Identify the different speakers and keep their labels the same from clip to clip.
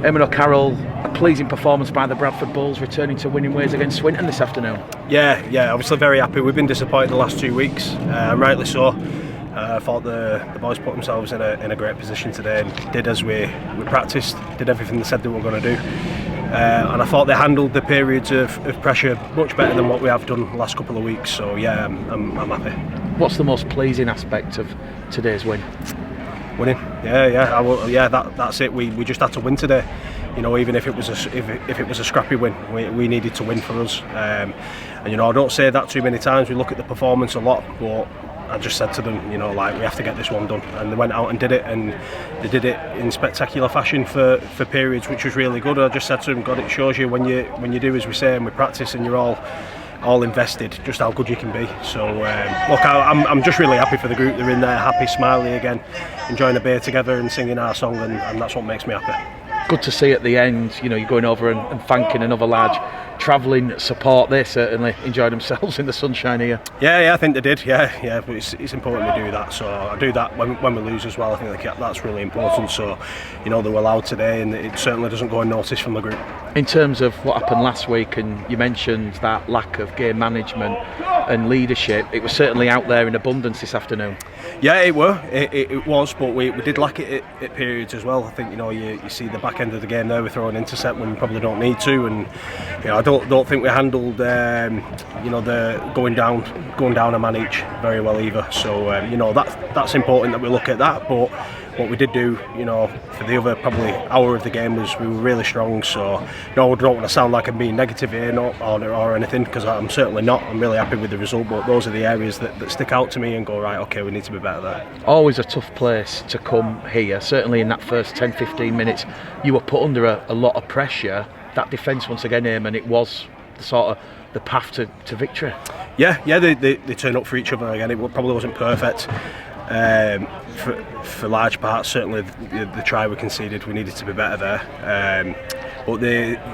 Speaker 1: Eamon O'Carroll, a pleasing performance by the Bradford Bulls, returning to winning ways against Swinton this afternoon.
Speaker 2: Yeah, obviously very happy. We've been disappointed the last 2 weeks, rightly so. I thought the boys put themselves in a great position today and did as we practiced, did everything they said they were going to do. And I thought they handled the periods of pressure much better than what we have done the last couple of weeks. So yeah, I'm happy.
Speaker 1: What's the most pleasing aspect of today's win?
Speaker 2: Winning, that's it. We just had to win today. You know, even if it was a scrappy win, we needed to win for us. And you know, I don't say that too many times. We look at the performance a lot, but I just said to them, you know, like, we have to get this one done, and they went out and did it, and they did it in spectacular fashion for periods, which was really good. I just said to them, God, it shows you when you do as we say and we practice and you're all invested, just how good you can be. So look, I'm just really happy for the group. They're in there, happy, smiley again, enjoying a beer together and singing our song, and that's what makes me happy.
Speaker 1: Good to see at the end, you know, you're going over and thanking another large travelling support. They certainly enjoyed themselves in the sunshine here.
Speaker 2: Yeah, I think they did. Yeah, but it's important to do that. So I do that when we lose as well. I think that's really important. So, you know, they were loud today, and it certainly doesn't go unnoticed from the group. In
Speaker 1: terms of what happened last week, and you mentioned that lack of game management and leadership, it was certainly out there in abundance this afternoon.
Speaker 2: Yeah, it was, but we did lack it at periods as well. I think, you know, you see the back end of the game there, we throw an intercept when we probably don't need to, and you know, I don't think we handled you know, the going down a man each very well either. So you know, that's important that we look at that. But what we did do, you know, for the other probably hour of the game was we were really strong. So no, I don't want to sound like I'm being negative here, or anything, because I'm certainly not. I'm really happy with the result, but those are the areas that stick out to me and go, right, okay, we need to be better there.
Speaker 1: Always a tough place to come here. Certainly in that first 10-15 minutes, you were put under a lot of pressure. That defence once again, Eamon, it was the path to victory.
Speaker 2: Yeah, they turned up for each other again. It probably wasn't perfect. For large parts, certainly the try we conceded, we needed to be better there. But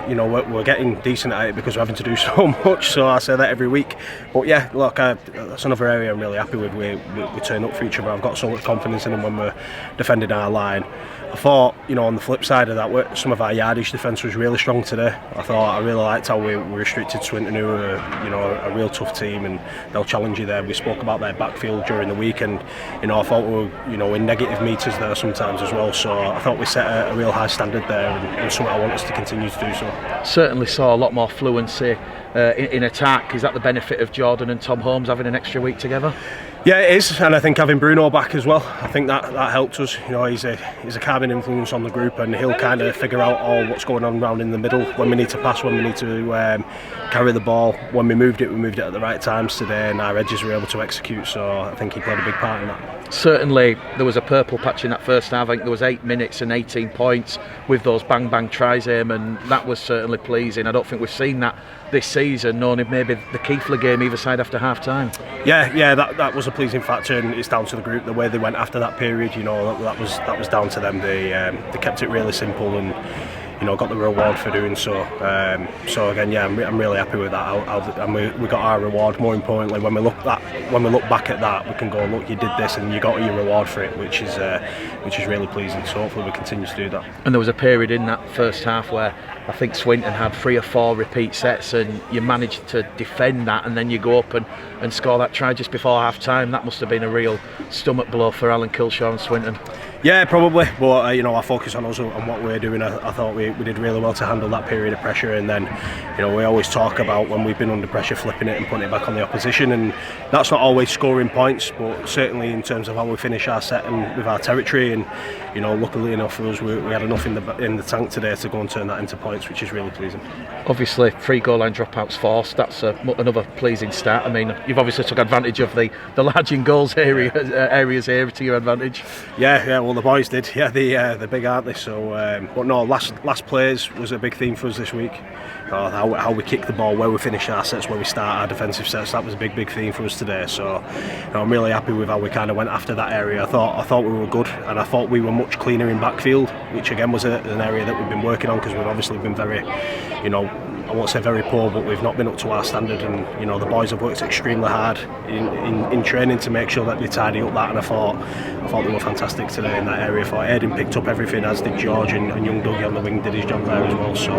Speaker 2: you know, we're getting decent at it because we're having to do so much. So I say that every week. But yeah, look, that's another area I'm really happy with. We turn up for each other. I've got so much confidence in them when we're defending our line. I thought, you know, on the flip side of that, some of our yardage defence was really strong today. I really liked how we restricted Swinton, who are, you know, a real tough team, and they'll challenge you there. We spoke about their backfield during the week, and you know, I thought we were, you know, in negative meters there sometimes as well. So I thought we set a real high standard there, and something I want us to continue to do so.
Speaker 1: Certainly saw a lot more fluency in attack. Is that the benefit of Jordan and Tom Holmes having an extra week together?
Speaker 2: Yeah, it is, and I think having Bruno back as well, I think that helped us. You know, he's a calming influence on the group, and he'll kind of figure out what's going on around in the middle, when we need to pass, when we need to carry the ball. When we moved it at the right times today, and our edges were able to execute. So I think he played a big part in that.
Speaker 1: Certainly, there was a purple patch in that first half. I think there was 8 minutes and 18 points with those bang tries, and that was certainly pleasing. I don't think we've seen that this season, knowing maybe the Keefler game either side after half time.
Speaker 2: Yeah, that was a pleasing factor, and it's down to the group, the way they went after that period. You know, that was down to them. They kept it really simple, and you know, got the reward for doing so. So again, yeah, I'm really happy with that. And we got our reward. More importantly, when we look back at that, we can go, look, you did this and you got your reward for it, which is really pleasing. So hopefully we continue to do that.
Speaker 1: And there was a period in that first half where I think Swinton had 3 or 4 repeat sets, and you managed to defend that, and then you go up and score that try just before half time. That must have been a real stomach blow for Alan Kilshaw and Swinton.
Speaker 2: Yeah, probably, but you know, I focus on us and what we're doing. I thought we did really well to handle that period of pressure, and then, you know, we always talk about when we've been under pressure, flipping it and putting it back on the opposition, and that's not always scoring points, but certainly in terms of how we finish our set and with our territory. And you know, luckily enough for us, we had enough in the tank today to go and turn that into points, which is really pleasing.
Speaker 1: Obviously, 3 goal line dropouts forced. That's another pleasing start. I mean, you've obviously took advantage of the large in goals areas here to your advantage.
Speaker 2: Yeah. Well, the boys did. Yeah, they're big, aren't they? So, but no, last plays was a big theme for us this week. How we kick the ball, where we finish our sets, where we start our defensive sets. That was a big theme for us today. So, you know, I'm really happy with how we kind of went after that area. I thought we were good, and I thought we were much cleaner in backfield, which again was an area that we've been working on, because we've obviously been very, you know, I won't say very poor, but we've not been up to our standard. And you know, the boys have worked extremely hard in training to make sure that they tidy up that. And I thought they were fantastic today in that area. I thought Aiden picked up everything, as did George, and young Dougie on the wing did his job there as well. So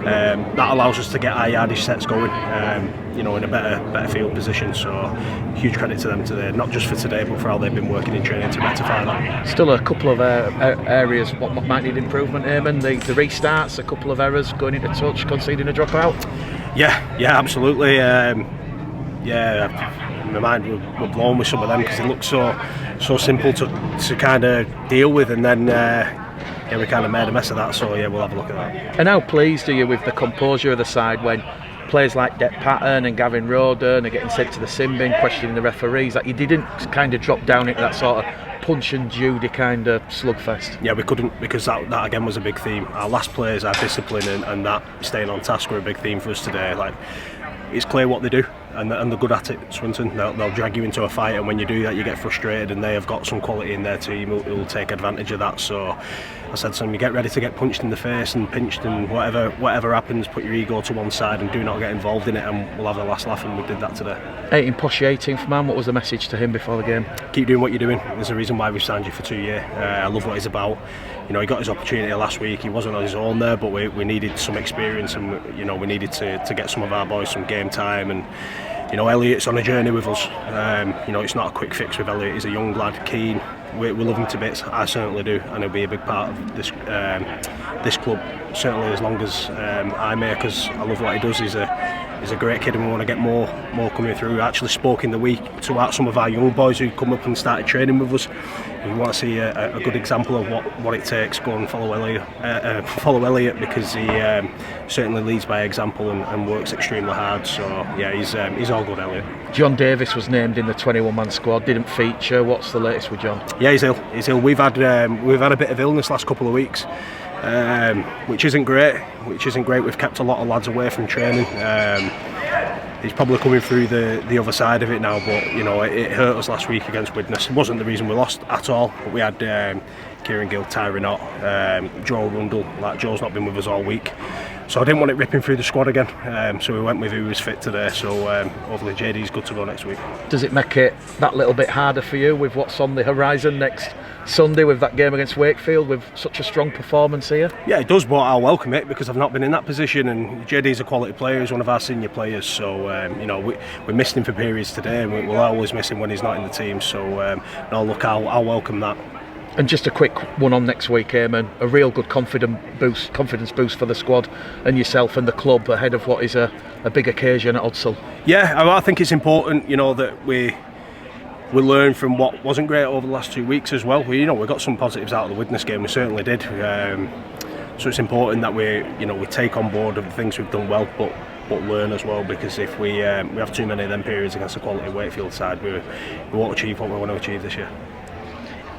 Speaker 2: that allows us to get our yardage sets going, you know, in a better field position. So huge credit to them today, not just for today, but for how they've been working in training to rectify that.
Speaker 1: Still a couple of areas what might need improvement, Eamon. The restarts, a couple of errors, going into touch, conceding a dropout.
Speaker 2: Yeah, absolutely. My mind were blown with some of them because it looked so simple to kind of deal with, and then we kind of made a mess of that. So we'll have a look at that.
Speaker 1: And how pleased are you with the composure of the side when players like Depp Patton and Gavin Roden are getting sent to the sin bin, questioning the referees? Like, you didn't kind of drop down into that sort of Punch and Judy kind of slugfest.
Speaker 2: Yeah, we couldn't, because that again was a big theme. Our last players, our discipline and that staying on task were a big theme for us today. Like, it's clear what they do, and they're good at it. Swinton, they'll drag you into a fight, and when you do that, you get frustrated. And they have got some quality in their team who will take advantage of that. So I said to them, you get ready to get punched in the face and pinched, and whatever happens, put your ego to one side and do not get involved in it, and we'll have the last laugh. And we did that today. 18th
Speaker 1: man, what was the message to him before the game?
Speaker 2: Keep doing what you're doing. There's a reason why we've signed you for 2 years. I love what he's about. You know, he got his opportunity last week. He wasn't on his own there, but we needed some experience, and you know, we needed to get some of our boys some game time. And you know, Elliot's on a journey with us. You know, it's not a quick fix with Elliot. He's a young lad, keen. We love him to bits. I certainly do, and he'll be a big part of this club, certainly as long as I may, because I love what he does. He's a great kid, and we want to get more coming through. We actually spoke in the week to some of our young boys who come up and started training with us. We want to see a good example of what it takes. Go and follow Elliot, because he certainly leads by example and works extremely hard. So yeah, he's all good, Elliot.
Speaker 1: John Davis was named in the 21-man squad, didn't feature. What's the latest with John?
Speaker 2: Yeah, he's ill. We've had a bit of illness last couple of weeks, which isn't great. We've kept a lot of lads away from training. He's probably coming through the other side of it now, but you know, it hurt us last week against Widnes. It wasn't the reason we lost at all, but we had Kieran Gill, Tyree Knott, Joe Rundle. Like, Joe's not been with us all week, so I didn't want it ripping through the squad again. So we went with who was fit today. So hopefully JD's good to go next week.
Speaker 1: Does it make it that little bit harder for you with what's on the horizon next Sunday, with that game against Wakefield, with such a strong performance here?
Speaker 2: Yeah, it does, but I'll welcome it because I've not been in that position, and JD's a quality player. He's one of our senior players, so you know, we missed him for periods today, and we'll always miss him when he's not in the team. So no, look, I'll welcome that.
Speaker 1: And just a quick one on next week, Eamon. A real good confidence boost for the squad and yourself and the club ahead of what is a big occasion at Odsal. Yeah,
Speaker 2: I think it's important, you know, that we learn from what wasn't great over the last 2 weeks as well. We got some positives out of the Widnes game. We certainly did. So it's important that we take on board of the things we've done well, but learn as well, because if we have too many of them periods against a quality Wakefield side, we won't achieve what we want to achieve this year.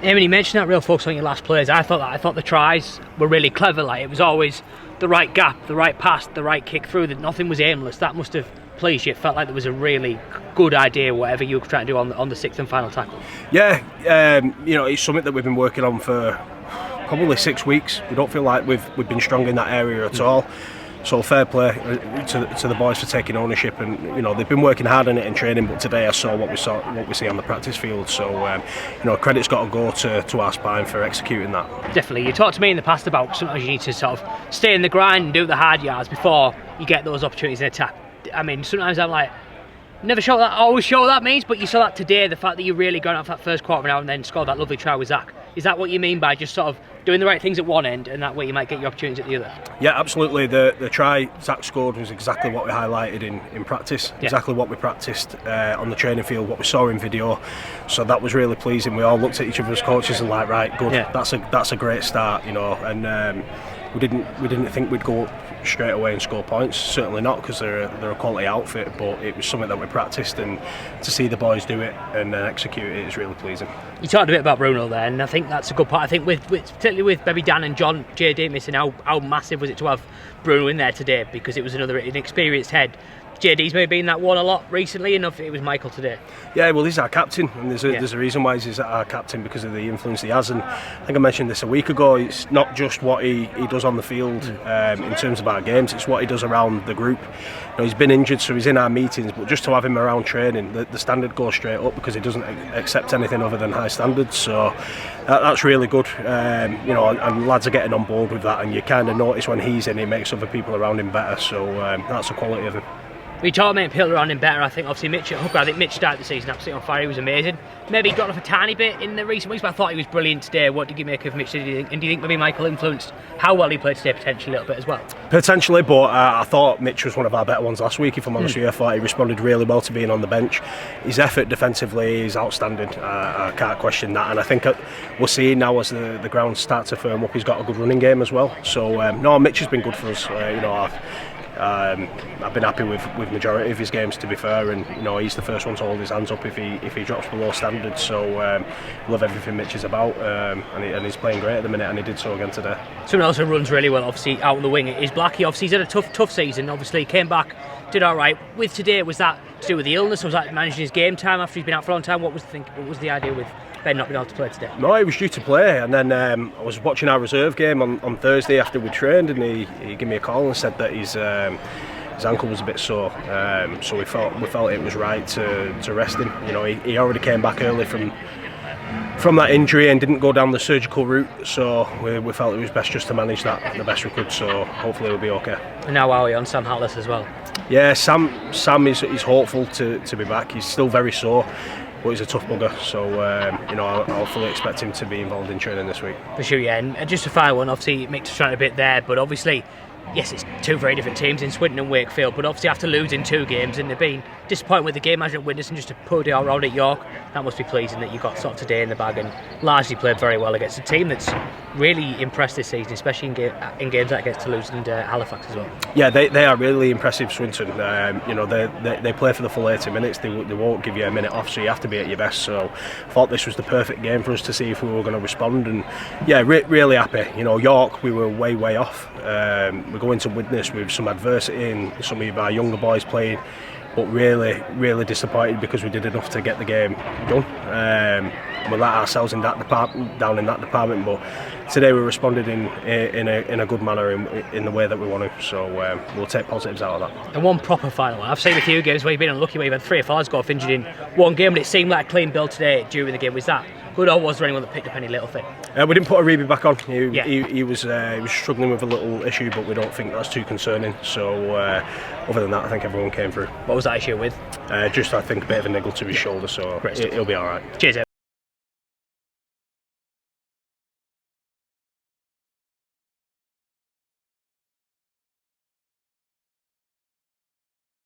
Speaker 3: Eamon, you mentioned that real focus on your last players. I thought the tries were really clever. Like, it was always the right gap, the right pass, the right kick through. That nothing was aimless. That must have pleased you. It felt like there was a really good idea, whatever you were trying to do on the sixth and final tackle.
Speaker 2: Yeah, you know, it's something that we've been working on for probably 6 weeks. We don't feel like we've been strong in that area at all. So fair play to the boys for taking ownership, and you know, they've been working hard on it in training. But today I saw what we see on the practice field. So you know, credit's got to go to our spine for executing that.
Speaker 3: Definitely. You talked to me in the past about sometimes you need to sort of stay in the grind and do the hard yards before you get those opportunities in attack. I mean, sometimes I'm like, never sure that, always sure what that means, but you saw that today, the fact that you really got off that first quarter now and then scored that lovely try with Zach. Is that what you mean by just sort of doing the right things at one end, and that way you might get your opportunities at the other?
Speaker 2: Yeah, absolutely. The try Zach scored was exactly what we highlighted in practice, exactly what we practiced on the training field, what we saw in video. So that was really pleasing. We all looked at each other's coaches and like, right, good, that's a great start, you know. And we didn't think we'd go up straight away and score points. Certainly not, because they're a quality outfit. But it was something that we practiced, and to see the boys do it and then execute it is really pleasing.
Speaker 3: You talked a bit about Bruno there, and I think that's a good part. I think particularly with maybe Dan and John, JD missing, how massive was it to have Bruno in there today, because it was another inexperienced head JD's maybe been that one a lot recently, and it was Michael today.
Speaker 2: Yeah, well, he's our captain, and there's a reason why he's our captain, because of the influence he has. And I think I mentioned this a week ago. It's not just what he does on the field in terms of our games; it's what he does around the group. He's been injured, so he's in our meetings, but just to have him around training, the standard goes straight up, because he doesn't accept anything other than high standards. So that's really good. And lads are getting on board with that, and you kind of notice when he's in, he makes other people around him better. So that's the quality of him.
Speaker 3: We talk about people around him better. I think obviously Mitch at hooker. I think Mitch started the season absolutely on fire. He was amazing. Maybe he got off a tiny bit in the recent weeks, but I thought he was brilliant today. What did you make of Mitch? And do you think maybe Michael influenced how well he played today potentially a little bit as well?
Speaker 2: Potentially, but I thought Mitch was one of our better ones last week, if I'm honest with you. I thought he responded really well to being on the bench. His effort defensively is outstanding. I can't question that, and I think we're seeing now as the ground starts to firm up, he's got a good running game as well. So no, Mitch has been good for us. I've been happy with majority of his games, to be fair, and he's the first one to hold his hands up if he drops below standards. So love everything Mitch is about, and he's playing great at the minute, and he did so again today.
Speaker 3: Someone else who runs really well, obviously out on the wing, is Blackie. Obviously he's had a tough season. Obviously came back, did all right. With today, was that to do with the illness, or was that managing his game time after he's been out for a long time? What was the idea with Ben not being able to play today?
Speaker 2: No, he was due to play, and then I was watching our reserve game on Thursday after we trained, and he gave me a call and said that his ankle was a bit sore, so we felt it was right to rest him. He already came back early from that injury and didn't go down the surgical route, so we felt it was best just to manage that the best we could. So hopefully he'll be okay. And
Speaker 3: now are we on Sam Hartless as well?
Speaker 2: Yeah, Sam is hopeful to be back. He's still very sore, but he's a tough bugger, so I'll fully expect him to be involved in training this week.
Speaker 3: For sure, yeah. And just a final one, obviously Mick's trying a bit there, but obviously, yes, it's two very different teams in Swinton and Wakefield, but obviously after losing 2 games and they've been disappointed with the game management witness and just a poor day all round at York, that must be pleasing that you got sort of today in the bag and largely played very well against a team that's really impressed this season, especially in games like against Toulouse and Halifax as well.
Speaker 2: Yeah, they are really impressive, Swinton. They play for the full 80 minutes. They won't give you a minute off, so you have to be at your best. So I thought this was the perfect game for us to see if we were going to respond, and yeah, really happy. York, we were way off. We're going to witness with some adversity and some of our younger boys playing, but really disappointed because we did enough to get the game done. We let ourselves down in that department, but today we responded in a good manner in the way that we want to. So we'll take positives out of that.
Speaker 3: And one proper final one. I've seen a few games where you've been unlucky, where you've had 3 or 4 go off injured in one game, but it seemed like a clean bill today during the game. Was that good, or was there anyone that picked up any little thing?
Speaker 2: We didn't put Aribi back on. He was struggling with a little issue, but we don't think that's too concerning. So other than that, I think everyone came through.
Speaker 3: What was that issue with?
Speaker 2: Just I think a bit of a niggle to his shoulder, so he'll be all right.
Speaker 3: Cheers.